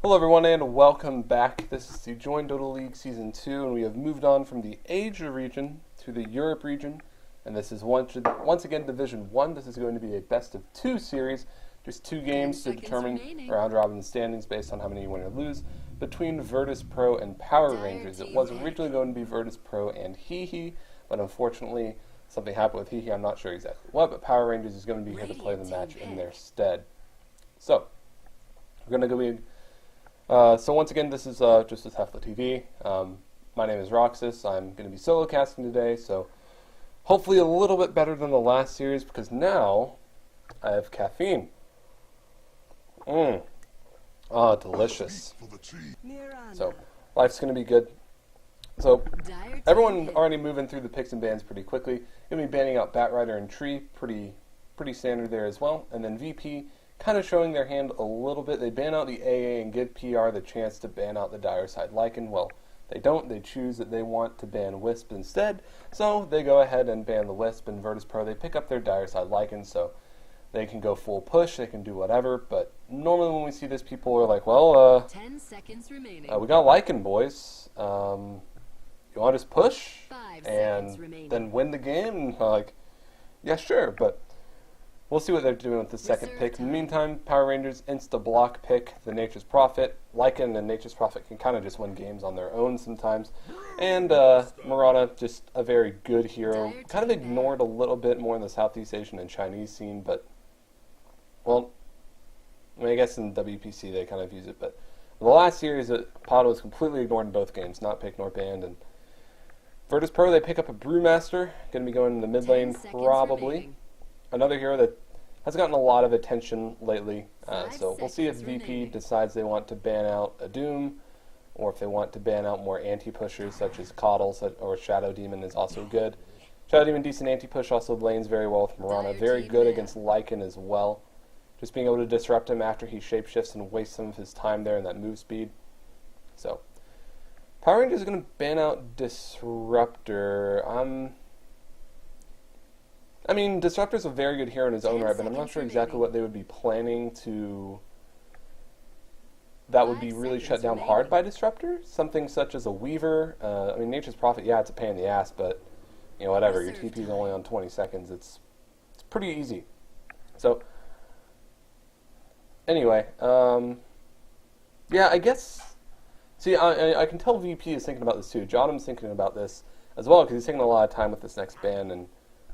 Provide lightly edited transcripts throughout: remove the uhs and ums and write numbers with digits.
Hello everyone and welcome back. This is the joinDOTA League Season 2 and we have moved on from the Asia region to the Europe region. And this is once again Division 1. This is going to be a best of 2 series. Just 2 games to determine round robin standings based on how many you win or lose between Virtus.pro and Power Rangers. It was originally going to be Virtus.pro and Hehe, but unfortunately something happened with Hehe. I'm not sure exactly what, but Power Rangers is going to be here to play the match in their stead. So, we're going to go so once again, this is just with Heflatv. My name is Roxas. I'm going to be solo casting today, so hopefully a little bit better than the last series because now I have caffeine. Delicious. So life's going to be good. So everyone already moving through the picks and bans pretty quickly. Going to be banning out Batrider and Tree, pretty standard there as well. And then VP kind of showing their hand a little bit. They ban out the AA and give PR the chance to ban out the dire side Lycan. Well, they don't. They choose that they want to ban Wisp instead, so they go ahead and ban the Wisp. And Virtus.pro, they pick up their dire side Lycan, so they can go full push, they can do whatever, but normally when we see this, people are like, well, 10 seconds remaining. We got Lycan, boys. You want to just push 5 and seconds remaining. then win the game? And like, yeah, sure, but we'll see what they're doing with the second pick. In the meantime, Power Rangers insta-block pick the Nature's Prophet. Lycan and Nature's Prophet can kind of just win games on their own sometimes. And Marana, just a very good hero. Kind of ignored a little bit more in the Southeast Asian and Chinese scene, but, well, I mean, I guess in WPC they kind of use it. But in the last series, Pod was completely ignored in both games, not picked nor banned. And Virtus.pro, they pick up a Brewmaster, going to be going in the mid lane probably. Remaining. Another hero that has gotten a lot of attention lately, so we'll see if VP decides they want to ban out a Doom, or if they want to ban out more anti-pushers such as Coddle, or Shadow Demon is also good. Shadow Demon, decent anti-push, also lanes very well with Marana. Very good against Lycan as well. Just being able to disrupt him after he shapeshifts and waste some of his time there in that move speed. So, Power Rangers is going to ban out Disruptor. I mean, Disruptor's a very good hero in his own right, but I'm not sure exactly what they would be planning to that would be really shut down hard by Disruptor. Something such as a Weaver. I mean, Nature's Prophet, yeah, it's a pain in the ass, but, you know, whatever. Your TP's only on 20 seconds. It's pretty easy. So, anyway, yeah, I guess, see, I can tell VP is thinking about this too. Jotam's thinking about this as well, because he's taking a lot of time with this next ban, and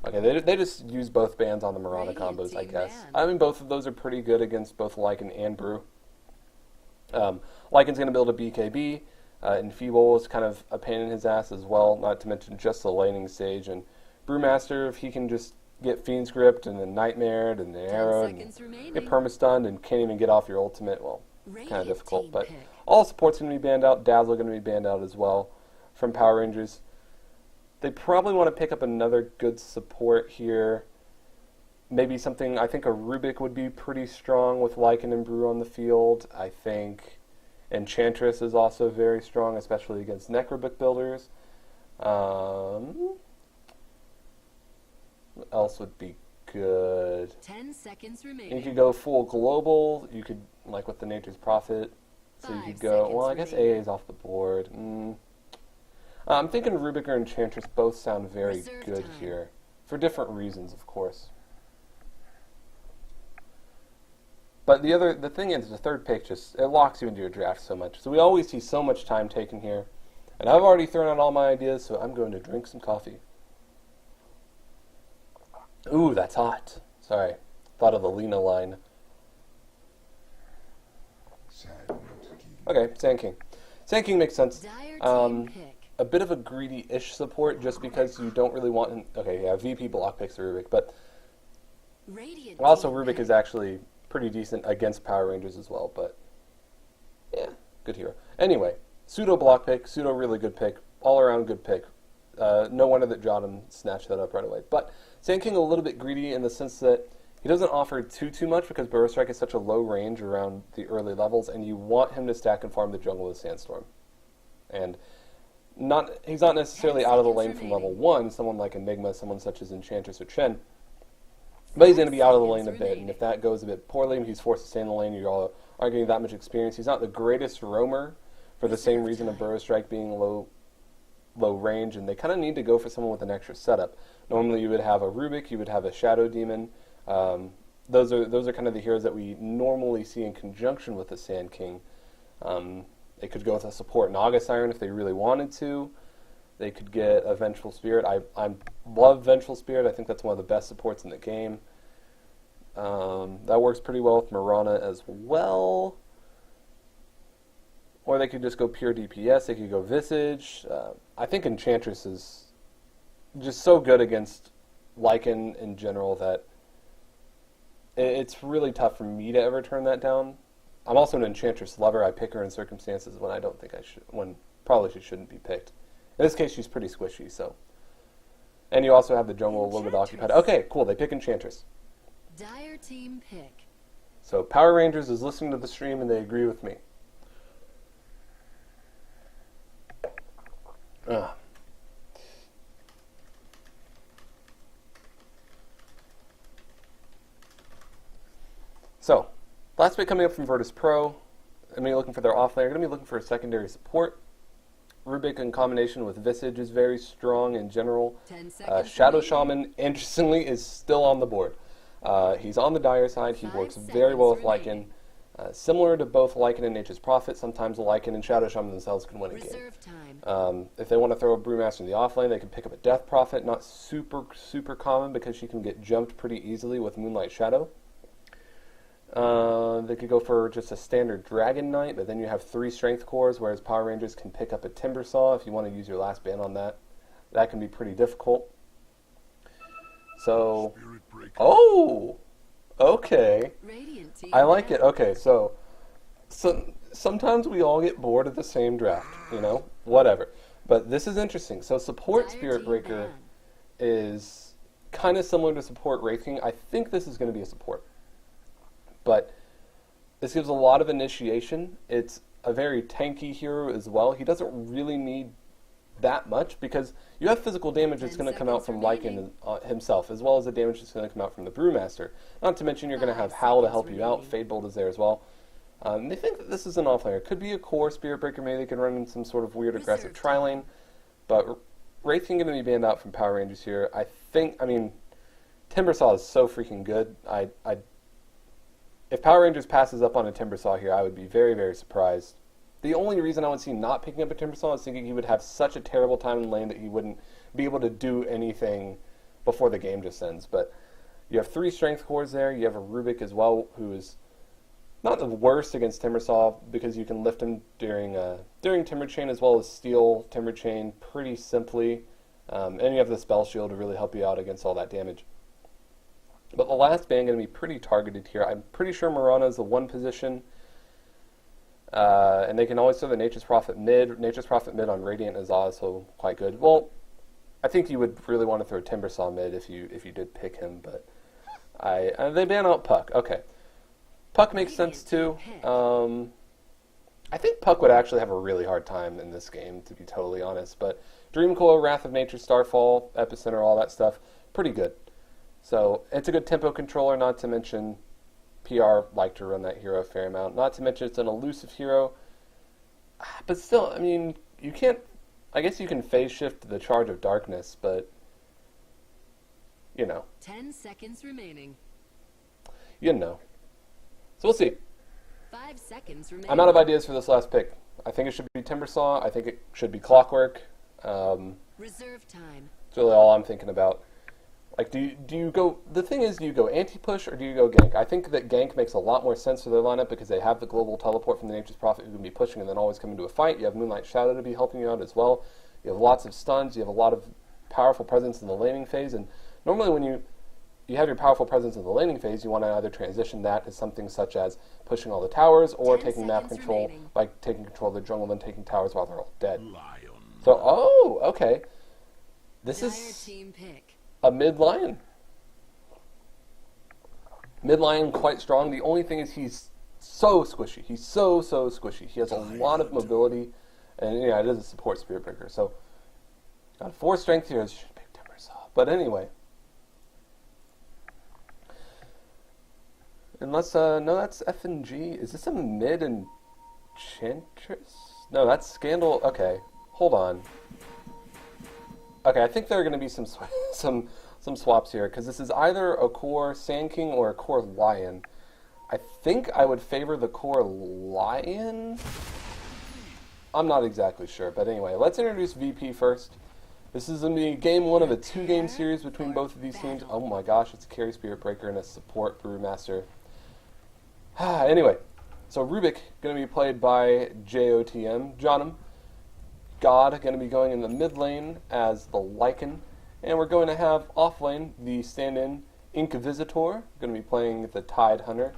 okay, they just use both bans on the Marana combos, I guess. I mean, both of those are pretty good against both Lycan and Brew. Lycan's going to build a BKB. Enfeeble is kind of a pain in his ass as well, not to mention just the laning stage. And Brewmaster, if he can just get Fiend's Gripped and then Nightmared and then Arrow and get permastunned and can't even get off your ultimate, well, kind of difficult. But all support's going to be banned out. Dazzle going to be banned out as well from Power Rangers. They probably want to pick up another good support here. Maybe something, I think a Rubik would be pretty strong with Lycan and Brew on the field. I think Enchantress is also very strong, especially against Necrobic builders. What else would be good? 10 seconds remaining. You could go full global. You could, like with the Nature's Prophet. So you could go, well, I guess AA is off the board. I'm thinking Rubik or Enchantress both sound very good here. For different reasons, of course. But the thing is, the third pick it locks you into your draft so much. So we always see so much time taken here. And I've already thrown out all my ideas, so I'm going to drink some coffee. Ooh, that's hot. Sorry. Thought of the Lena line. Okay, Sand King. Sand King makes sense. A bit of a greedy-ish support just because you don't really want him. Okay, yeah, VP block picks the Rubik, but also Rubik is actually pretty decent against Power Rangers as well, but yeah, good hero. Anyway, pseudo block pick, pseudo really good pick, all-around good pick. No wonder that Jotam snatched that up right away. But Sand King a little bit greedy in the sense that he doesn't offer too much because Burrow Strike is such a low range around the early levels, and you want him to stack and farm the jungle with Sandstorm. And he's not necessarily out of the lane from level 1, someone like Enigma, someone such as Enchantress or Chen. But he's going to be out of the 5 lane a seconds bit, and if that goes a bit poorly, he's forced to stay in the lane. You all aren't getting that much experience. He's not the greatest roamer for the same reason of Burrow Strike being low range, and they kind of need to go for someone with an extra setup. Normally you would have a Rubik, you would have a Shadow Demon. Those are kind of the heroes that we normally see in conjunction with the Sand King. They could go with a support Naga Siren if they really wanted to. They could get a Vengeful Spirit. I love Vengeful Spirit. I think that's one of the best supports in the game. That works pretty well with Mirana as well. Or they could just go pure DPS. They could go Visage. I think Enchantress is just so good against Lycan in general that it's really tough for me to ever turn that down. I'm also an Enchantress lover. I pick her in circumstances when I don't think I should, when probably she shouldn't be picked. In this case, she's pretty squishy, so. And you also have the jungle a little bit occupied. Okay, cool, they pick Enchantress. Dire team pick. So Power Rangers is listening to the stream and they agree with me. Ugh. So, last pick coming up from Virtus.pro. I'm going to be looking for their offlane. I'm going to be looking for a secondary support. Rubik in combination with Visage is very strong in general. 10 seconds Shadow remaining. Shaman, interestingly, is still on the board. He's on the dire side. He 5 works very well with seconds Lycan. remaining. Similar to both Lycan and Nature's Prophet, sometimes Lycan and Shadow Shaman themselves can win a game. Reserve time. If they want to throw a Brewmaster in the offlane, they can pick up a Death Prophet. Not super common because she can get jumped pretty easily with Moonlight Shadow. They could go for just a standard Dragon Knight, but then you have 3 Strength Cores, whereas Power Rangers can pick up a Timber Saw if you want to use your last ban on that. That can be pretty difficult. So, oh, okay. Radiant team I like pick. it. Okay, so sometimes we all get bored of the same draft, you know, whatever. But this is interesting. So support Dire Spirit team Breaker ban. is kind of similar to support Wraith King. I think this is going to be a support. But this gives a lot of initiation. It's a very tanky hero as well. He doesn't really need that much because you have physical damage that's 10 going to come out from seconds Lycan remaining. himself, as well as the damage that's going to come out from the Brewmaster. Not to mention you're going to 5 have Hal to seconds help you out. remaining. Fadebolt is there as well. They think that this is an offlaner. It could be a core Spirit Breaker. Maybe they can run in some sort of weird aggressive Reserve tri-lane. But Wraith King going to be banned out from Power Rangers here. I mean, Timbersaw is so freaking good. If Power Rangers passes up on a Timbersaw here, I would be very surprised. The only reason I would see not picking up a Timbersaw is thinking he would have such a terrible time in the lane that he wouldn't be able to do anything before the game just ends. But you have 3 Strength Cores there. You have a Rubik as well, who is not the worst against Timbersaw because you can lift him during Timber Chain as well as steal Timber Chain pretty simply. And you have the Spell Shield to really help you out against all that damage. But the last ban going to be pretty targeted here. I'm pretty sure Mirana is the 1 position. And they can always throw the Nature's Prophet mid. Nature's Prophet mid on Radiant is also quite good. Well, I think you would really want to throw Timbersaw mid if you did pick him, but they ban out Puck. Okay. Puck makes sense too. I think Puck would actually have a really hard time in this game, to be totally honest. But Dreamcoil, Wrath of Nature, Starfall, Epicenter, all that stuff, pretty good. So it's a good tempo controller, not to mention PR like to run that hero a fair amount. Not to mention it's an elusive hero. But still, I mean, you can't... I guess you can phase shift the Charge of Darkness, but... You know. 10 seconds remaining. You know. So we'll see. 5 seconds remaining. I'm out of ideas for this last pick. I think it should be Timbersaw. I think it should be Clockwork. Reserve time. That's really all I'm thinking about. Like, do you go... The thing is, do you go anti-push or do you go gank? I think that gank makes a lot more sense for their lineup because they have the global teleport from the Nature's Prophet who can be pushing and then always come into a fight. You have Moonlight Shadow to be helping you out as well. You have lots of stuns. You have a lot of powerful presence in the laning phase. And normally when you have your powerful presence in the laning phase, you want to either transition that to something such as pushing all the towers or 10 taking map seconds control remaining. by taking control of the jungle and then taking towers while they're all dead. So, oh, okay. This Dire is team pick. a mid-lion. Mid-lion, quite strong. The only thing is he's so squishy. He's so squishy. He has a lot of mobility, and yeah, it is a support Spirit Breaker. So, got 4 strength here. Should pick Timbersaw. But anyway, Unless, no, that's F and G. Is this a mid enchantress? No, that's Scandal. Okay, hold on. Okay, I think there are going to be some swaps here, because this is either a core Sand King or a core Lion. I think I would favor the core Lion. I'm not exactly sure, but anyway, let's introduce VP first. This is going to be game one of a 2-game series between both of these teams. Oh my gosh, it's a carry Spirit Breaker and a support Brewmaster. Anyway, so Rubik going to be played by JOTM. Johnum. God going to be going in the mid lane as the Lycan. And we're going to have off lane the stand-in Inquisitor, going to be playing the Tide Hunter.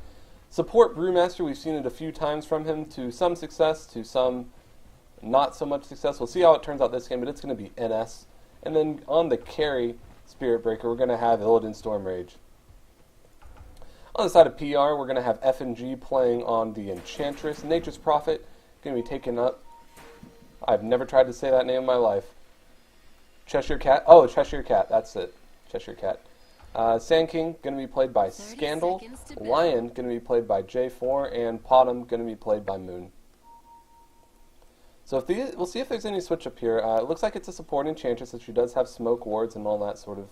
Support Brewmaster, we've seen it a few times from him, to some success, to some not so much success. We'll see how it turns out this game, but it's going to be NS. And then on the carry Spirit Breaker, we're going to have Illidan Stormrage. On the side of PR, we're going to have F and G playing on the Enchantress. Nature's Prophet, going to be taken up. I've never tried to say that name in my life. Cheshire Cat. Oh, Cheshire Cat. That's it. Cheshire Cat. Sand King going to be played by Scandal. Lion going to be played by J4, and Potom going to be played by Moon. So we'll see if there's any switch up here. It looks like it's a support Enchantress, so she does have smoke wards and all that sort of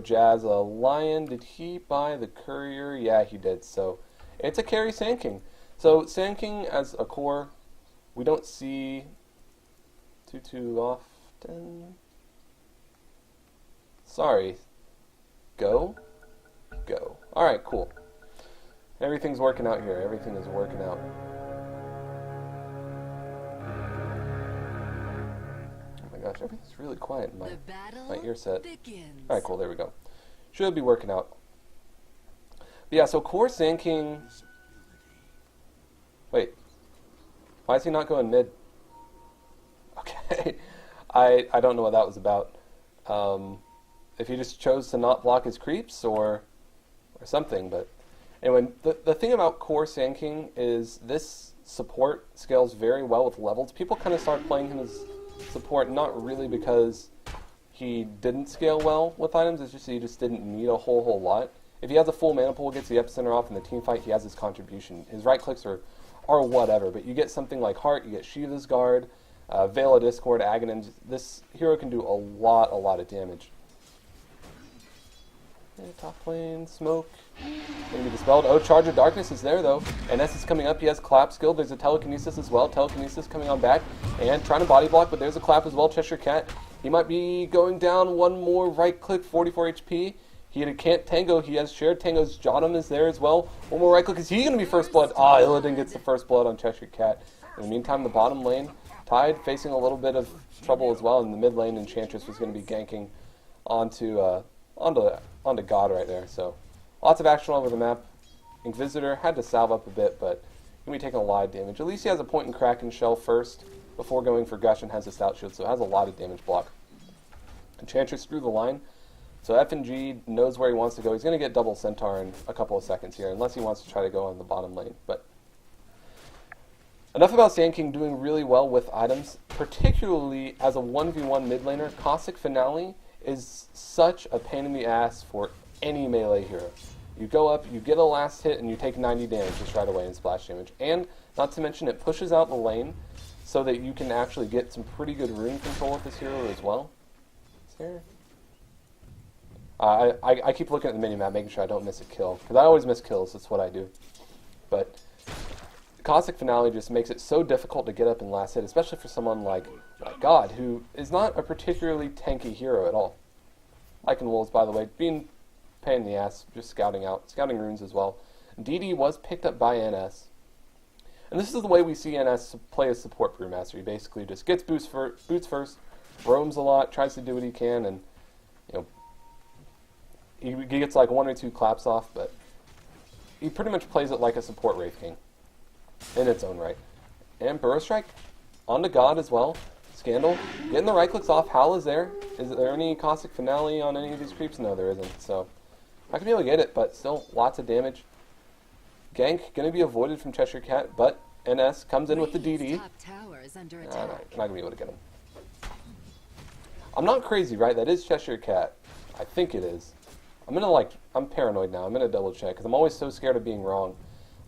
jazz. Lion, did he buy the Courier? Yeah, he did. So it's a carry Sand King. So Sand King as a core, we don't see too often. Sorry. Go. Alright, cool. Everything's working out here. Everything is working out. Oh my gosh, everything's really quiet in my ear set. Alright, cool, there we go. Should be working out. But yeah, so core Sand King... Wait. Why is he not going mid? Okay. I don't know what that was about. If he just chose to not block his creeps or something, but anyway, the thing about core Sand King is this support scales very well with levels. People kind of start playing him as support, not really because he didn't scale well with items, it's just he just didn't need a whole lot. If he has a full mana pool, gets the epicenter off in the team fight, he has his contribution. His right clicks are whatever, but you get something like Heart, you get Shiva's Guard, Veil of Discord, Aghanim. This hero can do a lot of damage. Top lane, smoke. Gonna be dispelled. Oh, Charge of Darkness is there though. NS is coming up. He has clap skill. There's a telekinesis as well. Telekinesis coming on back and trying to body block, but there's a clap as well. Cheshire Cat. He might be going down. One more right click. 44 HP. He can't tango. He has shared tangos. Johnum is there as well. One more right click. Is he gonna be first blood? Illidan gets the first blood on Cheshire Cat. In the meantime, the bottom lane, Tide facing a little bit of trouble as well. In the mid lane, Enchantress was going to be ganking onto God right there. So lots of action all over the map. Inquisitor had to salve up a bit, but going to be taking a lot of damage. At least he has a point in Kraken Shell first before going for Gush and has a Stout Shield, so it has a lot of damage block. Enchantress through the line. So F and G knows where he wants to go. He's going to get double Centaur in a couple of seconds here, unless he wants to try to go on the bottom lane. But enough about Sand King doing really well with items, particularly as a 1v1 mid laner. Caustic Finale is such a pain in the ass for any melee hero. You go up, you get a last hit, and you take 90 damage just right away in splash damage. And, not to mention, it pushes out the lane so that you can actually get some pretty good rune control with this hero as well. Is there... I keep looking at the minimap, making sure I don't miss a kill, because I always miss kills, that's what I do. But Caustic Finale just makes it so difficult to get up in last hit, especially for someone like God, who is not a particularly tanky hero at all. Lycan Wolves, by the way, being pain in the ass, just scouting runes as well. DD was picked up by NS. And this is the way we see NS play as support Brewmaster. He basically just gets boots first, roams a lot, tries to do what he can, and he gets like 1 or 2 claps off, but he pretty much plays it like a support Wraith King in its own right. And Burrow Strike onto God as well. Scandal getting the right clicks off. Howl is there. Is there any Caustic Finale on any of these creeps? No, there isn't. So not gonna be able to get it, but still lots of damage. Gank gonna be avoided from Cheshire Cat, but NS comes in with the DD. Not gonna be able to get him. I'm not crazy, right? That is Cheshire Cat. I think it is. I'm paranoid now. I'm gonna double check because I'm always so scared of being wrong.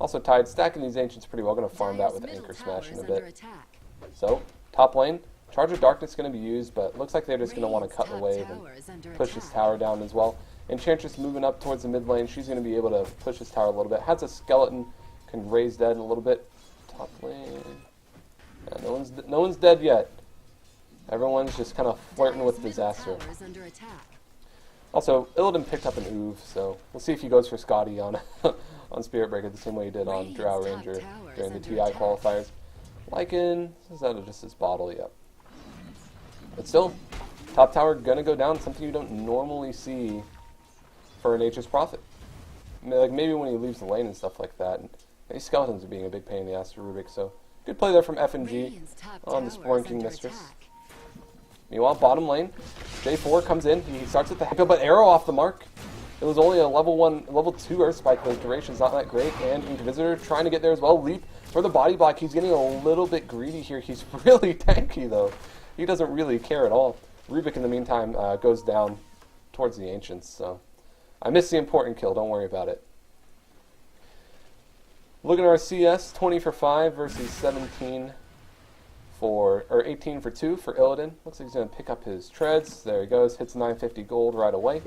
Also, Tide stacking these Ancients pretty well. Gonna farm that with Anchor Smash in a bit. So, top lane, Charge of Darkness is going to be used, but looks like they're just going to want to cut the wave and push this tower down as well. Enchantress moving up towards the mid lane. She's going to be able to push this tower a little bit. Has a skeleton, can raise dead a little bit. Top lane. Yeah, no one's dead yet. Everyone's just kind of flirting with disaster. Also, Illidan picked up an Oov, so we'll see if he goes for Scotty on on Spirit Breaker the same way he did on Drow Ranger during the TI qualifiers. Lycan, is that just his bottle? Yep. But still, top tower gonna go down, something you don't normally see for a Nature's Prophet. I mean, like maybe when he leaves the lane and stuff like that. And these skeletons are being a big pain in the ass for Rubik, so good play there from F&G on the Sporting King Mistress. Meanwhile, bottom lane, J4 comes in, he starts with the Hecka, but arrow off the mark. It was only a level 2 Earth Spike, the duration's not that great, and Inquisitor trying to get there as well. Leap for the body block, he's getting a little bit greedy here. He's really tanky though. He doesn't really care at all. Rubik in the meantime goes down towards the Ancients, so I missed the important kill, don't worry about it. Looking at our CS, 20 for 5 versus 18 for 2 for Illidan. Looks like he's going to pick up his treads. There he goes, hits 950 gold right away.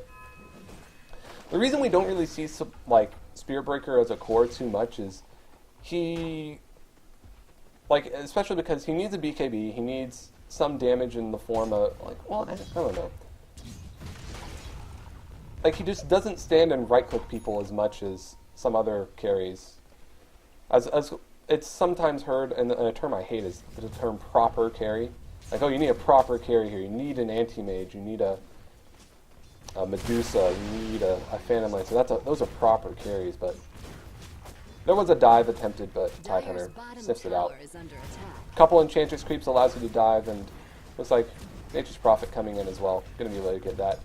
The reason we don't really see like Spirit Breaker as a core too much is he, like, especially because he needs a BKB, he needs some damage in the form of, like, well, I don't know. Like, he just doesn't stand and right-click people as much as some other carries. As it's sometimes heard, and a term I hate is the term proper carry. Like, oh, you need a proper carry here. You need an anti-mage. You need a Medusa. You need a Phantom Lance. So those are proper carries, but there was a dive attempted, but Tidehunter sifts it out. Couple Enchantress creeps allows you to dive, and looks like Nature's Prophet coming in as well. Going to be able to get that.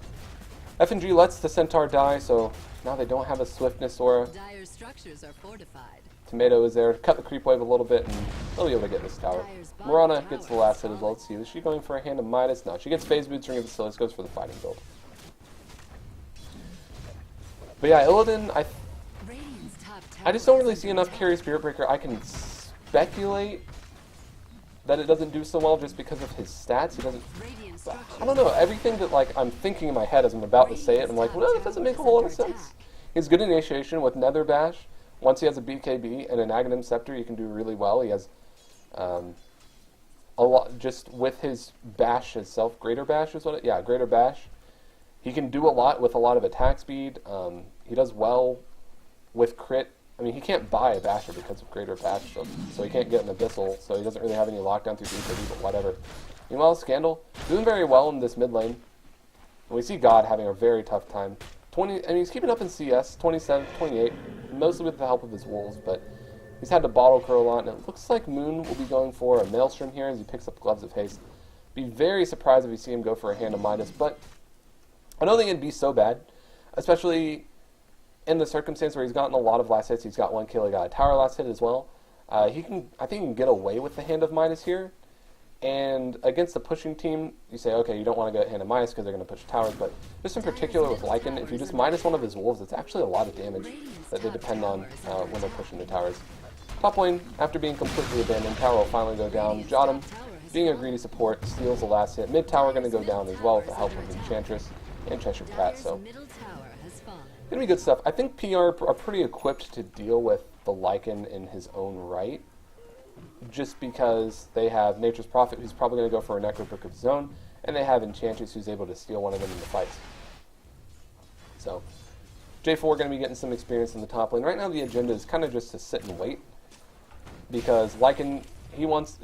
F&G lets the Centaur die, so now they don't have a Swiftness or Dire structures are fortified. Tomato is there to cut the creep wave a little bit, and they'll be able to get this tower. Mirana gets the last hit as well. Let's see, is she going for a Hand of Midas? No, she gets Phase Boots, Ring of Basilius, goes for the fighting build. But yeah, Illidan, I just don't really see enough carry Spirit Breaker. I can speculate that it doesn't do so well just because of his stats. He doesn't. I don't know. Everything that like I'm thinking in my head as I'm about to say it, I'm like, well, that doesn't make a whole lot of sense. He has good initiation with Nether Bash. Once he has a BKB and an Aghanim Scepter, he can do really well. He has a lot just with his bash itself. Greater Bash is what it. Yeah, Greater Bash. He can do a lot with a lot of attack speed. He does well with crit. I mean, he can't buy a Basher because of Greater Bash, so he can't get an Abyssal, so he doesn't really have any lockdown through BKB, but whatever. Meanwhile, Scandal, doing very well in this mid lane. And we see God having a very tough time. He's keeping up in CS, 27, 28, mostly with the help of his wolves, but he's had to bottle curl a lot, and it looks like Moon will be going for a Maelstrom here as he picks up Gloves of Haste. Be very surprised if we see him go for a Hand of Midas, but I don't think it'd be so bad, especially in the circumstance where he's gotten a lot of last hits. He's got 1 kill, he got a tower last hit as well. I think he can get away with the Hand of Midas here. And against the pushing team, you say, okay, you don't want to get Hand of Midas because they're going to push towers, but just in particular with Lycan, if you just minus one of his wolves, it's actually a lot of damage that they depend on when they're pushing the towers. Top lane, after being completely abandoned, tower will finally go down. Jotum, being a greedy support, steals the last hit. Mid tower going to go down as well with the help of Enchantress and Cheshire Cat, so gonna be good stuff. I think PR are pretty equipped to deal with the Lycan in his own right, just because they have Nature's Prophet, who's probably going to go for a Necro Book of his own, and they have Enchantress, who's able to steal one of them in the fights. So, J4 going to be getting some experience in the top lane. Right now the agenda is kind of just to sit and wait, because Lycan,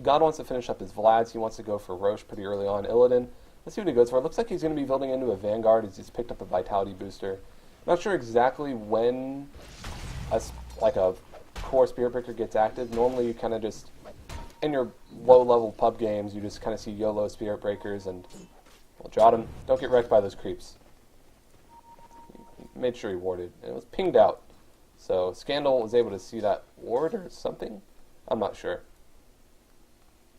God wants to finish up his Vlads, he wants to go for Roche pretty early on. Illidan, let's see what he goes for. It looks like he's going to be building into a Vanguard as he's picked up a Vitality booster. Not sure exactly when a core Spirit Breaker gets active. Normally you kind of just, in your low-level pub games, you just kind of see YOLO Spirit Breakers and, well, Jotum, don't get wrecked by those creeps. He made sure he warded. And it was pinged out. So Scandal was able to see that ward or something? I'm not sure.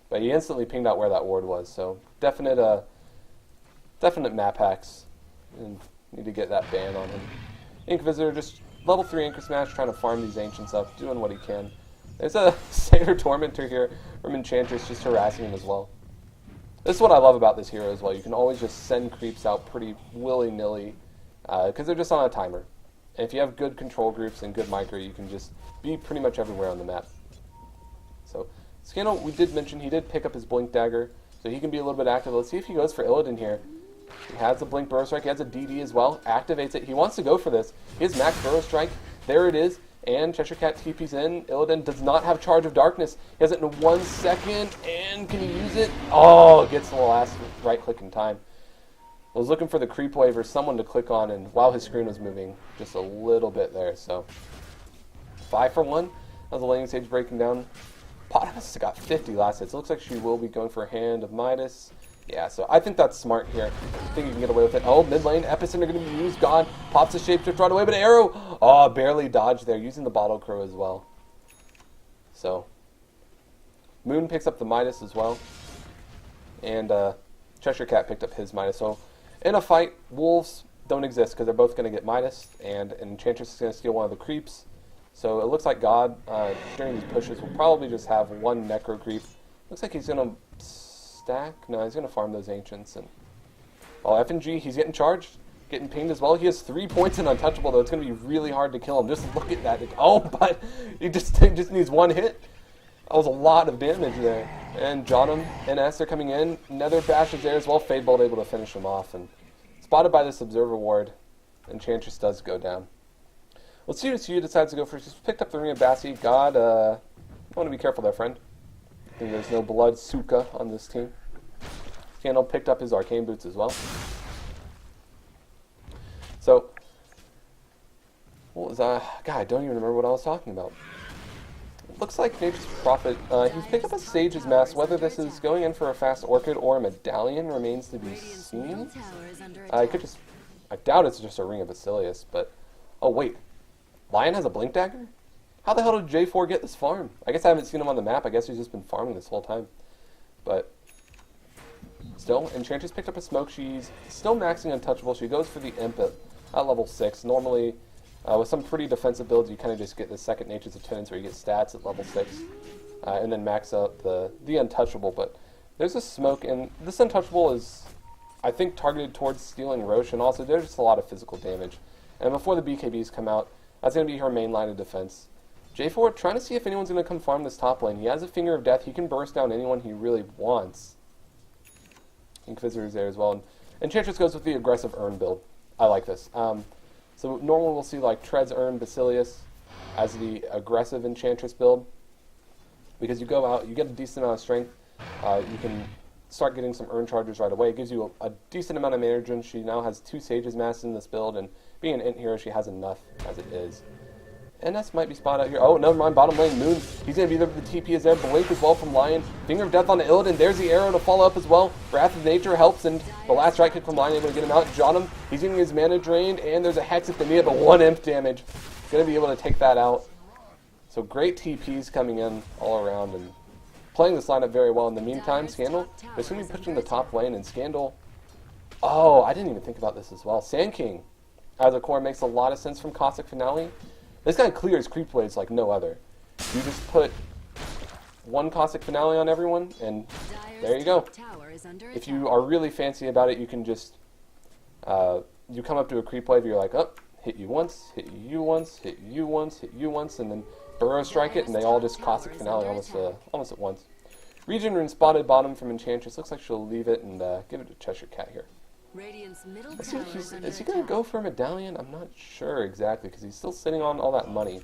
But he instantly pinged out where that ward was. So definite map hacks. And Need to get that ban on him. Inquisitor just level 3 Anchor Smash, trying to farm these Ancients up, doing what he can. There's a Satyr Tormentor here from Enchantress, just harassing him as well. This is what I love about this hero as well. You can always just send creeps out pretty willy-nilly, because they're just on a timer. And if you have good control groups and good micro, you can just be pretty much everywhere on the map. So, Scandal, we did mention, he did pick up his Blink Dagger, so he can be a little bit active. Let's see if he goes for Illidan here. He has a Blink Burrow Strike, he has a DD as well, activates it. He wants to go for this. He has Max Burrow Strike, there it is, and Cheshire Cat TP's in. Illidan does not have Charge of Darkness. He has it in 1 second, and can he use it? Oh, gets the last right click in time. I was looking for the creep wave or someone to click on, and while his screen was moving just a little bit there, so 5 for 1. As the laning stage breaking down. Potamus got 50 last hits. It looks like she will be going for a Hand of Midas. Yeah, so I think that's smart here. I think you can get away with it. Oh, mid lane, Epicenter going to be used. God pops the Shapeshift right away, but arrow! Oh, barely dodged there, using the Bottle Crow as well. So, Moon picks up the Midas as well. And Cheshire Cat picked up his Midas. So, in a fight, Wolves don't exist because they're both going to get Midas, and Enchantress is going to steal one of the creeps. So, it looks like God, during these pushes, will probably just have one Necro creep. Looks like he's going to stack. No, he's going to farm those Ancients. And FNG, he's getting charged, getting pinged as well. He has 3 points in Untouchable, though. It's going to be really hard to kill him. Just look at that. Oh, but he just needs one hit. That was a lot of damage there. And Johnum and S are coming in. Nether Bash is there as well. Fadebolt able to finish him off. And spotted by this Observer Ward, Enchantress does go down. Let's see what CU decides to go first. He's picked up the Ring of Bassi. God, I want to be careful there, friend. I think there's no Blood Suka on this team. Scandal picked up his Arcane Boots as well. So, what was God, I don't even remember what I was talking about. It looks like Nature's Prophet, he's picked up a Sage's Mask. Whether this is going in for a fast Orchid or a Medallion remains to be seen. I doubt it's just a Ring of Basilius, but, oh wait, Lion has a Blink Dagger? How the hell did J4 get this farm? I guess I haven't seen him on the map. I guess he's just been farming this whole time. But still, Enchantress picked up a Smoke. She's still maxing Untouchable. She goes for the Imp at level 6. Normally, with some pretty defensive builds, you kind of just get the second Nature's Attendance where you get stats at level 6. And then max out the Untouchable. But there's a Smoke, and this Untouchable is, I think, targeted towards stealing Roche. And also, there's just a lot of physical damage. And before the BKBs come out, that's going to be her main line of defense. J4 trying to see if anyone's going to come farm this top lane. He has a Finger of Death. He can burst down anyone he really wants. Inquisitor is there as well. And Enchantress goes with the aggressive Urn build. I like this. So normally we'll see like Treads, Urn, Basilius as the aggressive Enchantress build. Because you go out, you get a decent amount of strength. You can start getting some Urn charges right away. It gives you a decent amount of mana regen. She now has 2 Sage's Masks in this build. And being an int hero, she has enough as it is. NS might be spotted out here. Oh, never mind. Bottom lane, Moon. He's going to be there. The TP is there. Blink as well from Lion. Finger of Death on the Illidan. There's the arrow to follow up as well. Wrath of Nature helps, and the last right kick from Lion able to get him out. Johnum, he's getting his mana drained, and there's a Hex if they need it, but 1 imp damage. Going to be able to take that out. So great TPs coming in all around and playing this lineup very well. In the meantime, Scandal, they're going to be pushing the top lane, and Scandal... Oh, I didn't even think about this as well. Sand King as a core makes a lot of sense from Caustic Finale. This guy clears creep waves like no other. You just put 1 Caustic Finale on everyone, and there you go. If you are really fancy about it, you can just, you come up to a creep wave, you're like, oh, hit you once, hit you once, hit you once, hit you once, and then Burrow Strike it, and they all just Caustic Finale almost at once. Regen Rune spotted bottom from Enchantress. Looks like she'll leave it and give it to Cheshire Cat here. Is he going to go for a Medallion? I'm not sure exactly, because he's still sitting on all that money.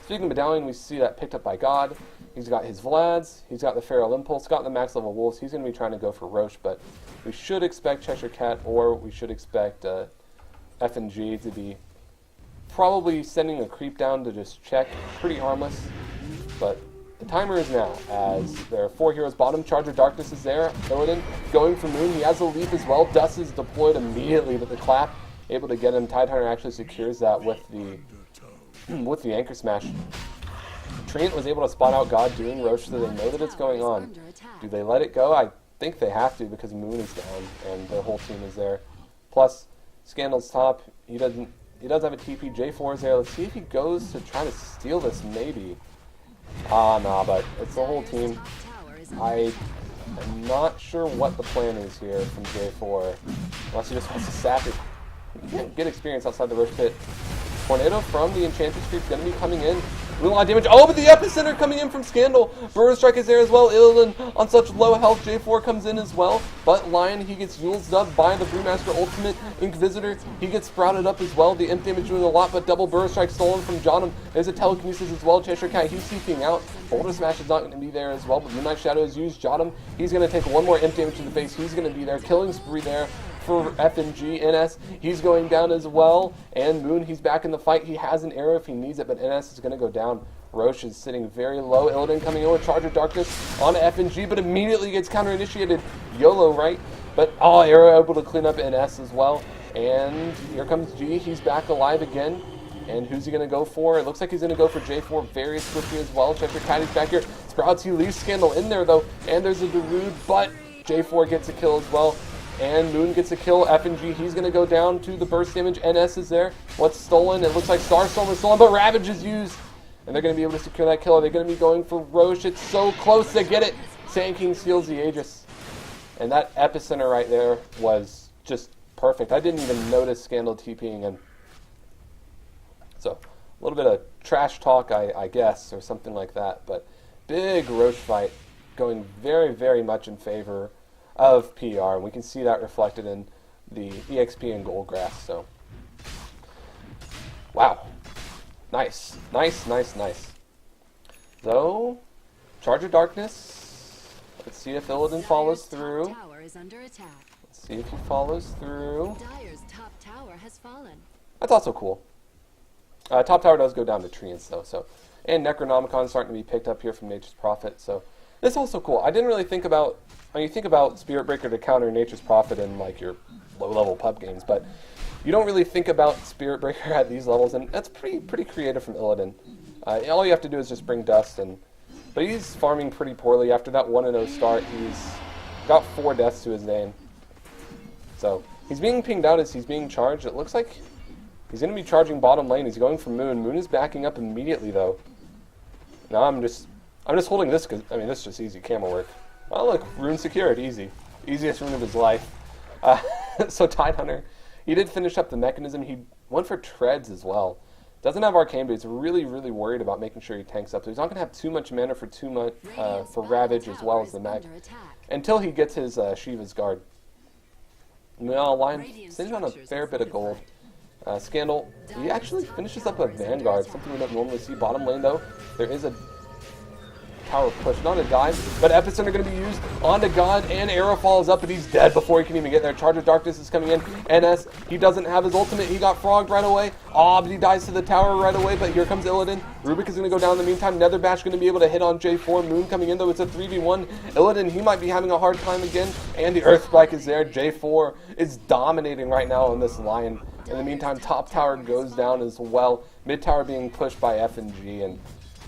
Speaking of Medallion, we see that picked up by God. He's got his Vlads, he's got the Feral Impulse, got the max level Wolves. He's going to be trying to go for Roche, but we should expect Cheshire Cat, or we should expect FNG to be probably sending a creep down to just check. Pretty harmless, but the timer is now, as there are 4 heroes bottom. Charge of Darkness is there. Illidan going for Moon. He has a leap as well. Dust is deployed immediately, but the clap able to get him. Tidehunter actually secures that with the Anchor Smash. Treant was able to spot out God doing Roche, so they know that it's going on. Do they let it go? I think they have to, because Moon is down and their whole team is there. Plus, Scandal's top. He does have a TP. J4 is there. Let's see if he goes to try to steal this, maybe. Nah, but it's the whole team. I am not sure what the plan is here from J4. Unless he just wants to sap it. He can't get experience outside the Roach Pit. Tornado from the Enchantress Creep going to be coming in. Doing a lot of damage. Oh, but the Epicenter coming in from Scandal. Burrow Strike is there as well. Illidan on such low health. J4 comes in as well. But Lion, he gets used up by the Brewmaster Ultimate. Inquisitor, he gets sprouted up as well. The imp damage doing a lot, but double Burrow Strike stolen from Johnham. There's a Telekinesis as well. Cheshire Cat, he's seeking out. Boulder Smash is not going to be there as well, but Moonlight Shadow is used. Johnham, he's going to take one more imp damage to the face. He's going to be there. Killing spree there for FNG. NS, he's going down as well. And Moon, he's back in the fight. He has an arrow if he needs it, but NS is going to go down. Roche is sitting very low. Illidan coming in with Charge of Darkness on FNG, but immediately gets counter-initiated. YOLO, right? But, Arrow able to clean up NS as well. And here comes G. He's back alive again. And who's he going to go for? It looks like he's going to go for J4 very swiftly as well. Cheshire Catty's back here. Sprouts, he leaves Scandal in there, though. And there's a Darude, but J4 gets a kill as well. And Moon gets a kill. FNG, he's going to go down to the burst damage. NS is there. What's stolen? It looks like Starstorm is stolen, but Ravage is used. And they're going to be able to secure that kill. Are they going to be going for Roche? It's so close to get it. Sand King steals the Aegis. And that Epicenter right there was just perfect. I didn't even notice Scandal TPing in. So, a little bit of trash talk, I guess, or something like that. But big Roche fight going very, very much in favor of PR. And we can see that reflected in the EXP and gold grass. So, wow. Nice. Nice, nice, nice. So, Charge of Darkness. Let's see if Illidan follows through. Let's see if he follows through. Dire's top tower has fallen. That's also cool. Top tower does go down to Treants, though. So, and Necronomicon starting to be picked up here from Nature's Prophet. So, it's also cool. I didn't really think about... I mean, you think about Spirit Breaker to counter Nature's Prophet in, like, your low-level pub games, but... You don't really think about Spirit Breaker at these levels, and that's pretty creative from Illidan. All you have to do is just bring Dust, but he's farming pretty poorly. After that 1-0 start, he's got 4 deaths to his name. So he's being pinged out as he's being charged. It looks like he's going to be charging bottom lane. He's going for Moon. Moon is backing up immediately, though. Now I'm just holding this because I mean this is just easy camera work. Oh look, rune secured, easy, easiest rune of his life. So Tidehunter. He did finish up the mechanism. He went for treads as well. Doesn't have arcane boots. Really, really worried about making sure he tanks up. So he's not going to have too much mana for for Ravage as well as the mech until he gets his Shiva's Guard. Now Lion sitting on a fair bit of gold. Scandal, he actually finishes up a Vanguard, something we don't normally see. Bottom lane though, there is a tower push, not a dive, but Epicenter going to be used onto God, and Arrow falls up, but he's dead before he can even get there. Charge of Darkness is coming in. NS, he doesn't have his ultimate. He got frogged right away. But he dies to the tower right away, but here comes Illidan. Rubik is going to go down in the meantime. Nether Bash going to be able to hit on J4. Moon coming in, though. It's a 3v1. Illidan, he might be having a hard time again, and the Earthspike is there. J4 is dominating right now on this Lion. In the meantime, top tower goes down as well. Mid tower being pushed by FNG, and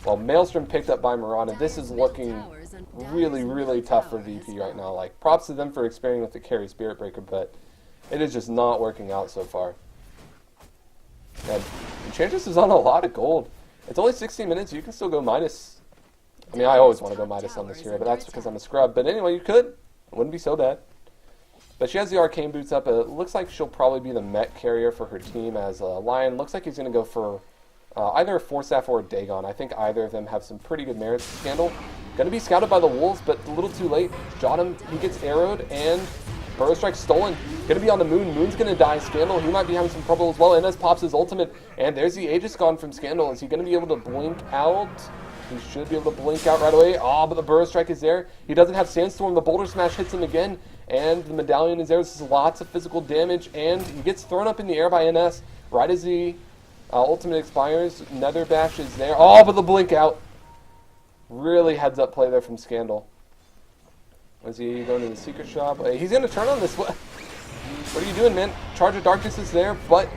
well, Maelstrom picked up by Mirana. This is looking really, really tough for VP right now. Like, props to them for experimenting with the carry Spirit Breaker, but it is just not working out so far. And Enchantress is on a lot of gold. It's only 16 minutes. You can still go minus. I mean, I always want to go minus on this hero, but that's because I'm a scrub. But anyway, you could. It wouldn't be so bad. But she has the arcane boots up. It looks like she'll probably be the mech carrier for her team as Lion. Looks like he's going to go for either a Force Staff or a Dagon. I think either of them have some pretty good merits. Scandal going to be scouted by the Wolves, but a little too late. Johnham, he gets arrowed, and Burrow Strike stolen. Going to be on the Moon. Moon's going to die. Scandal, he might be having some trouble as well. NS pops his ultimate, and there's the Aegis gone from Scandal. Is he going to be able to blink out? He should be able to blink out right away. But the Burrow Strike is there. He doesn't have Sandstorm. The Boulder Smash hits him again, and the Medallion is there. This is lots of physical damage, and he gets thrown up in the air by NS right as the ultimate expires. Nether Bash is there. But the blink out. Really heads up play there from Scandal. Is he going to the secret shop? He's going to turn on this. What are you doing, man? Charge of Darkness is there, but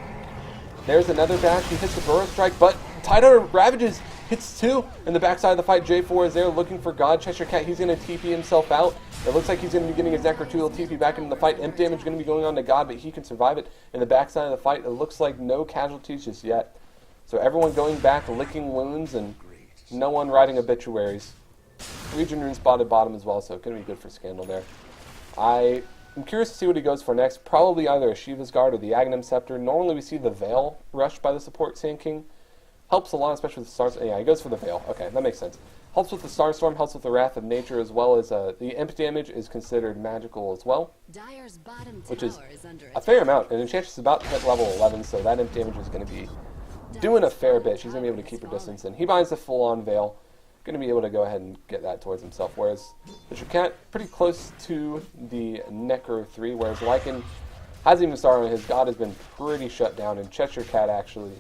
there's another bash. He hits the Burrow Strike, but Tidehunter ravages. Hits 2 in the backside of the fight. J4 is there looking for God. Cheshire Cat, he's going to TP himself out. It looks like he's going to be getting his Necro 2. He'll TP back into the fight. Imp damage going to be going on to God, but he can survive it. In the backside of the fight, it looks like no casualties just yet. So everyone going back, licking wounds, and no one writing obituaries. Region Rune spotted bottom as well, so it's going to be good for Scandal there. I'm curious to see what he goes for next. Probably either a Shiva's Guard or the Aghanim Scepter. Normally we see the Veil rushed by the support Sand King. Helps a lot, especially with the Stars. Yeah, he goes for the Veil. Okay, that makes sense. Helps with the Starstorm, helps with the Wrath of Nature, as well as the Imp damage is considered magical as well. Dyer's bottom which is under a fair amount. And Enchantress is about to hit level 11, so that Imp damage is going to be doing a fair bit. She's going to be able to keep her distance. And he binds the full-on Veil. Going to be able to go ahead and get that towards himself. Whereas Cheshire Cat, pretty close to the Necro 3, whereas Lycan hasn't even started on his. God has been pretty shut down, and Cheshire Cat actually...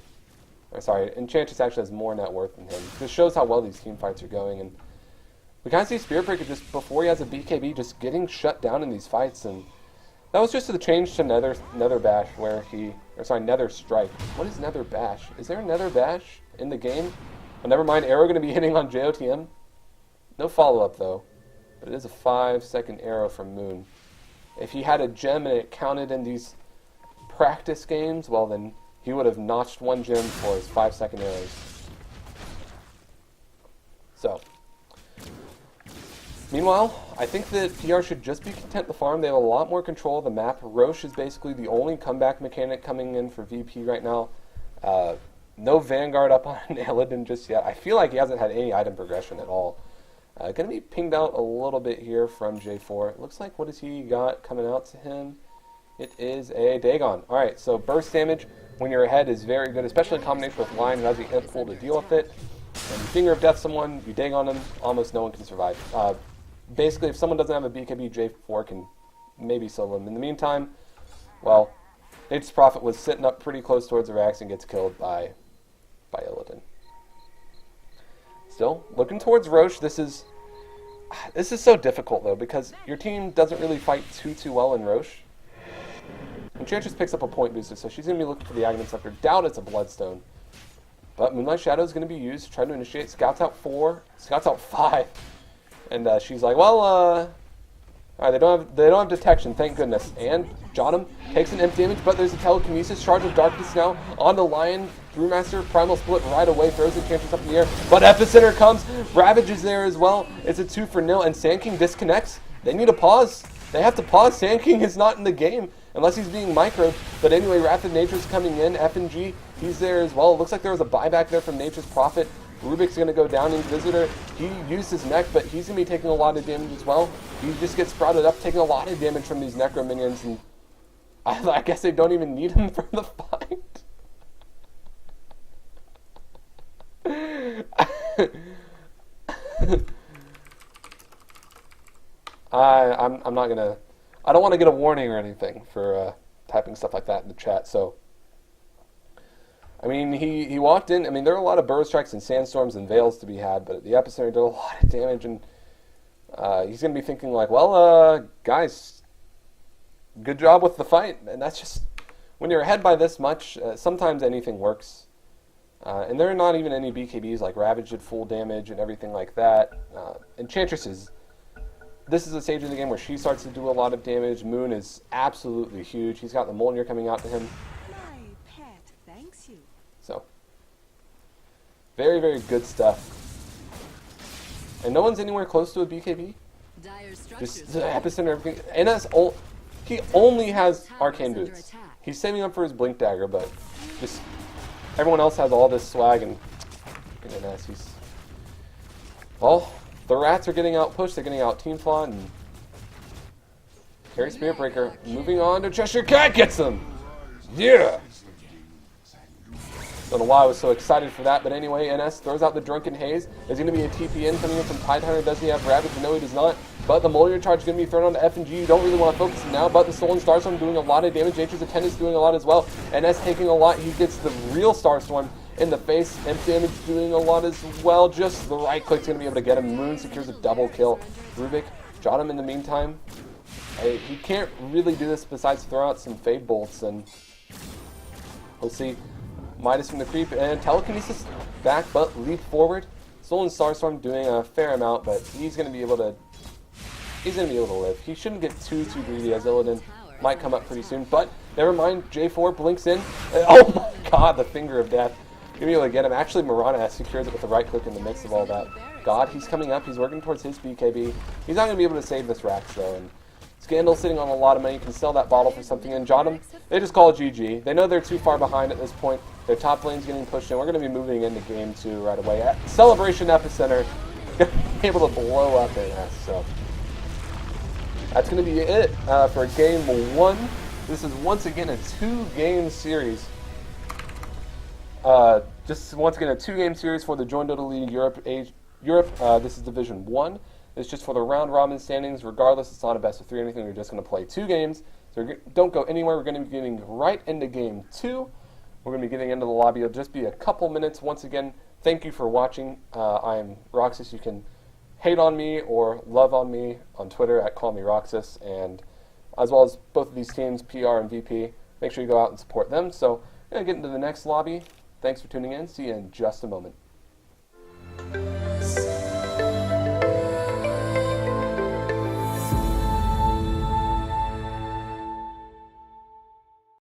Enchantress actually has more net worth than him. This shows how well these team fights are going, and we kind of see Spirit Breaker just before he has a BKB just getting shut down in these fights, and that was just the change to Nether Bash where Nether Strike. What is Nether Bash? Is there a Nether Bash in the game? Oh, never mind, arrow going to be hitting on JOTM. No follow-up though, but it is a 5-second arrow from Moon. If he had a gem and it counted in these practice games, well then he would have notched 1 gem for his 5-second arrows. So, meanwhile, I think that PR should just be content to farm. They have a lot more control of the map. Roche is basically the only comeback mechanic coming in for VP right now. No Vanguard up on Illidan just yet. I feel like he hasn't had any item progression at all. Going to be pinged out a little bit here from J4. It looks like, what has he got coming out to him? It is a Dagon. Alright, so burst damage when you're ahead is very good, especially in combination with Lion, who has the Imp pool to deal with it. And you Finger of Death someone, you Dagon them, almost no one can survive. Basically, if someone doesn't have a BKB, J4 can maybe solo them. In the meantime, well, Nature's Prophet was sitting up pretty close towards the Rax and gets killed by Illidan. Still, looking towards Roche, this is so difficult, though, because your team doesn't really fight too well in Roche. Enchantress picks up a point booster, so she's going to be looking for the Aghanim Scepter. Doubt it's a Bloodstone. But Moonlight Shadow is going to be used to try to initiate. Scouts out 4, Scouts out 5. And she's like, well, alright, they don't have detection, thank goodness. And Jotum takes an Imp damage, but there's a Telekinesis, Charge of Darkness now onto Lion. Brewmaster, Primal Split right away, throws the Enchantress up in the air, but Epicenter comes, Ravage is there as well. It's a 2-0, and Sand King disconnects. They need a pause. They have to pause. Sand King is not in the game unless he's being microed. But anyway, Wrath of Nature's coming in. FNG, he's there as well. It looks like there was a buyback there from Nature's Prophet. Rubik's going to go down. Inquisitor, he used his neck, but he's going to be taking a lot of damage as well. He just gets sprouted up, taking a lot of damage from these Necro minions, and I guess they don't even need him for the fight. I'm not gonna. I don't want to get a warning or anything for typing stuff like that in the chat. So, I mean, he walked in. I mean, there are a lot of burrow strikes and sandstorms and veils to be had, but the Epicenter did a lot of damage, and he's gonna be thinking like, well, guys, good job with the fight. And that's just when you're ahead by this much. Sometimes anything works. And there are not even any BKBs, like Ravage did full damage and everything like that. Enchantress this is a stage in the game where she starts to do a lot of damage. Moon is absolutely huge. He's got the Mjolnir coming out to him. My pet thanks you. So, very, very good stuff. And no one's anywhere close to a BKB. Just the Epicenter, everything. He only has Arcane Boots. He's saving up for his Blink Dagger, but just everyone else has all this swag, and he's... Well, the Rats are getting out pushed, they're getting out Team Fought, and Carry Spirit Breaker moving on to Cheshire Cat gets them! Yeah! Don't know why I was so excited for that, but anyway, NS throws out the Drunken Haze. There's going to be a TPN coming in from Tidehunter. Does he have Ravage? No, he does not. But the Mjolnir charge is going to be thrown onto F&G. You don't really want to focus him now, but the Stolen Starstorm doing a lot of damage. Nature's Attendant's doing a lot as well. NS taking a lot. He gets the real Starstorm in the face. Imp damage doing a lot as well. Just the right click's going to be able to get him. Moon secures a double kill. Rubik, Jotum in the meantime. He can't really do this besides throw out some Fade Bolts, and we'll see. Midas from the creep, and telekinesis back, but leap forward. Stolen Starstorm doing a fair amount, but he's going to be able to live. He shouldn't get too greedy, as Illidan might come up pretty soon, but never mind. J4 blinks in. Oh my god, the finger of death. Gonna be able to get him. Actually, Mirana has secured it with the right click in the midst of all that. God, he's coming up. He's working towards his BKB. He's not going to be able to save this Rax, though. And Scandal's sitting on a lot of money. You can sell that bottle for something. And Jotum, they just call it GG. They know they're too far behind at this point. Their top lane's getting pushed in. We're going to be moving into game 2 right away. At Celebration Epicenter, going to be able to blow up AS. So that's going to be it for game 1. This is once again a 2-game series. Just once again a 2-game series for the joinDOTA League Europe. This is Division 1. It's just for the round robin standings. Regardless, it's not a best of 3 or anything. We're just going to play 2 games. So don't go anywhere. We're going to be getting right into game 2. We're going to be getting into the lobby. It'll just be a couple minutes. Once again, thank you for watching. I'm Roxas. You can hate on me or love on me on Twitter at CallMeRoxas, and as well as both of these teams, PR and VP. Make sure you go out and support them. So, I'm going to get into the next lobby. Thanks for tuning in. See you in just a moment.